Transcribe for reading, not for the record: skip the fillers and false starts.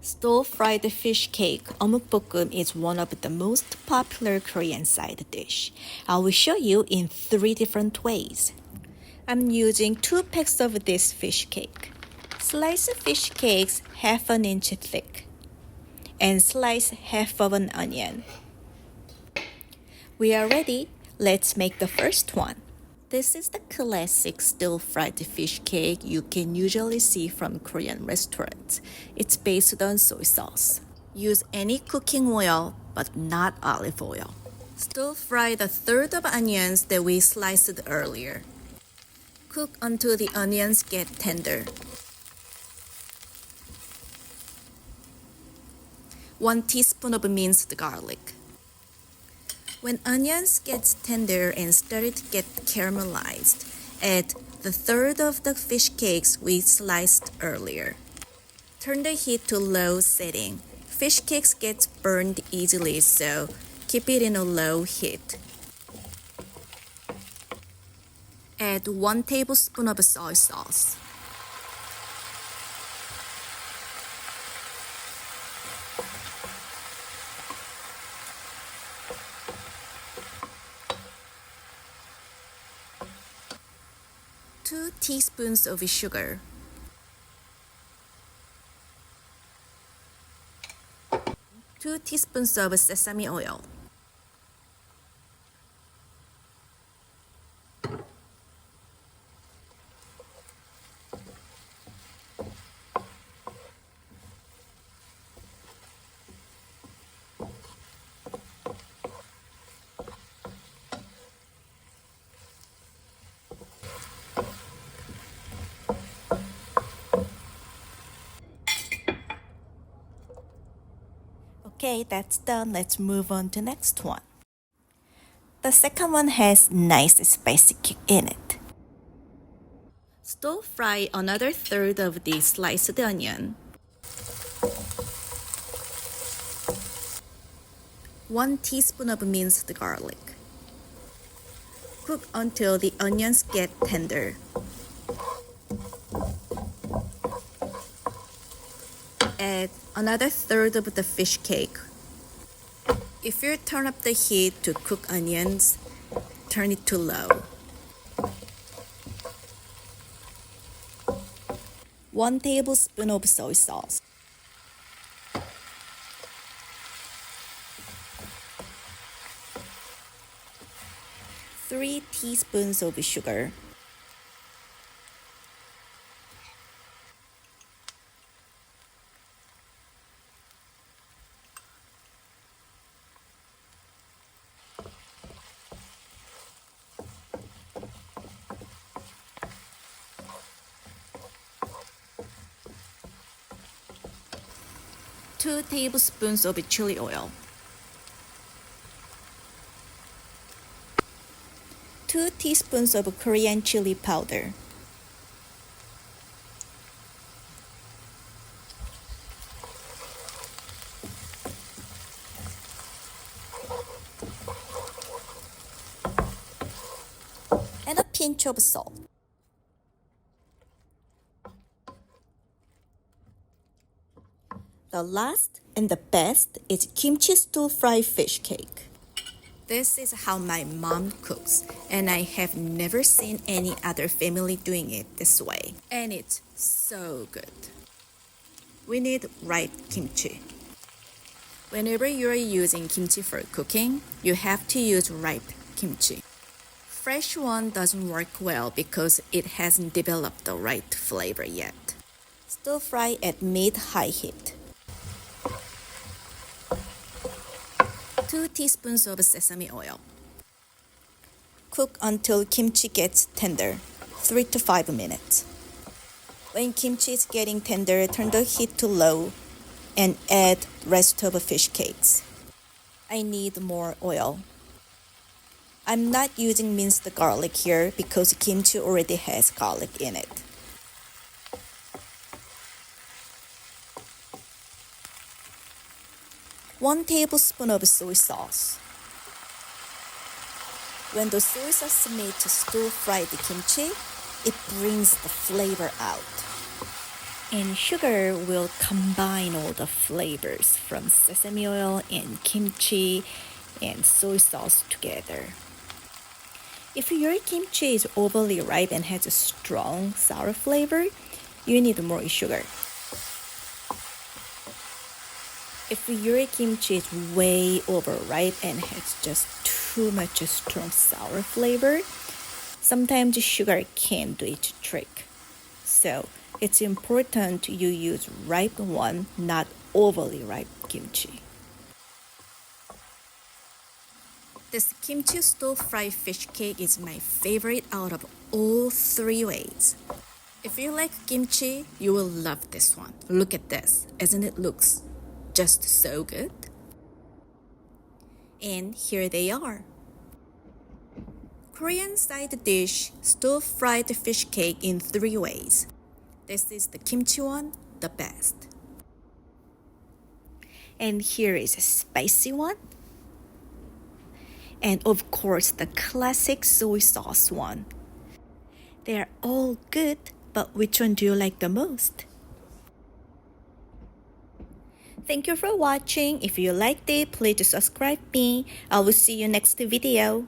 Stir-fried fish cake umuk is one of the most popular Korean side dish. I will show you in 3 different ways. I'm using 2 packs of this fish cake. Slice fish cakes half an inch thick and slice half of an onion. We are ready. Let's make the first one. This is the classic stir-fried fish cake you can usually see from Korean restaurants. It's based on soy sauce. Use any cooking oil, but not olive oil. Stir-fry the third of onions that we sliced earlier. Cook until the onions get tender. 1 teaspoon of minced garlic. When onions get tender and started to get caramelized, add the third of the fish cakes we sliced earlier. Turn the heat to low setting. Fish cakes get burned easily, so keep it in a low heat. Add 1 tablespoon of soy sauce. Two teaspoons of sugar. 2 teaspoons of sesame oil. Okay, that's done. Let's move on to next one. The second one has nice spicy kick in it. Stir fry another third of the sliced onion. 1 teaspoon of minced garlic. Cook until the onions get tender. Add another third of the fish cake. If you turn up the heat to cook onions, turn it to low. 1 tablespoon of soy sauce. 3 teaspoons of sugar. Two tablespoons of chili oil. 2 teaspoons of Korean chili powder. And a pinch of salt. The last and the best is kimchi stir-fried fish cake. This is how my mom cooks, and I have never seen any other family doing it this way. And it's so good. We need ripe kimchi. Whenever you're using kimchi for cooking, you have to use ripe kimchi. Fresh one doesn't work well because it hasn't developed the right flavor yet. Stir fry at mid-high heat. 2 teaspoons of sesame oil. Cook until kimchi gets tender, 3 to 5 minutes. When kimchi is getting tender, turn the heat to low and add rest of fish cakes. I need more oil. I'm not using minced garlic here because kimchi already has garlic in it. 1 tablespoon of soy sauce. When the soy sauce meets stir-fried kimchi, it brings the flavor out. And sugar will combine all the flavors from sesame oil and kimchi and soy sauce together. If your kimchi is overly ripe and has a strong sour flavor, you need more sugar. If your kimchi is way overripe and has just too much strong sour flavor, sometimes sugar can't do its trick. So it's important you use ripe one, not overly ripe kimchi. This kimchi stir-fried fish cake is my favorite out of all three ways. If you like kimchi, you will love this one. Look at this, isn't it looks just so good? And here they are. Korean side dish stir-fried fish cake in three ways. This is the kimchi one, the best. And here is a spicy one. And of course, the classic soy sauce one. They are all good, but which one do you like the most? Thank you for watching. If you liked it, please subscribe me. I will see you next video.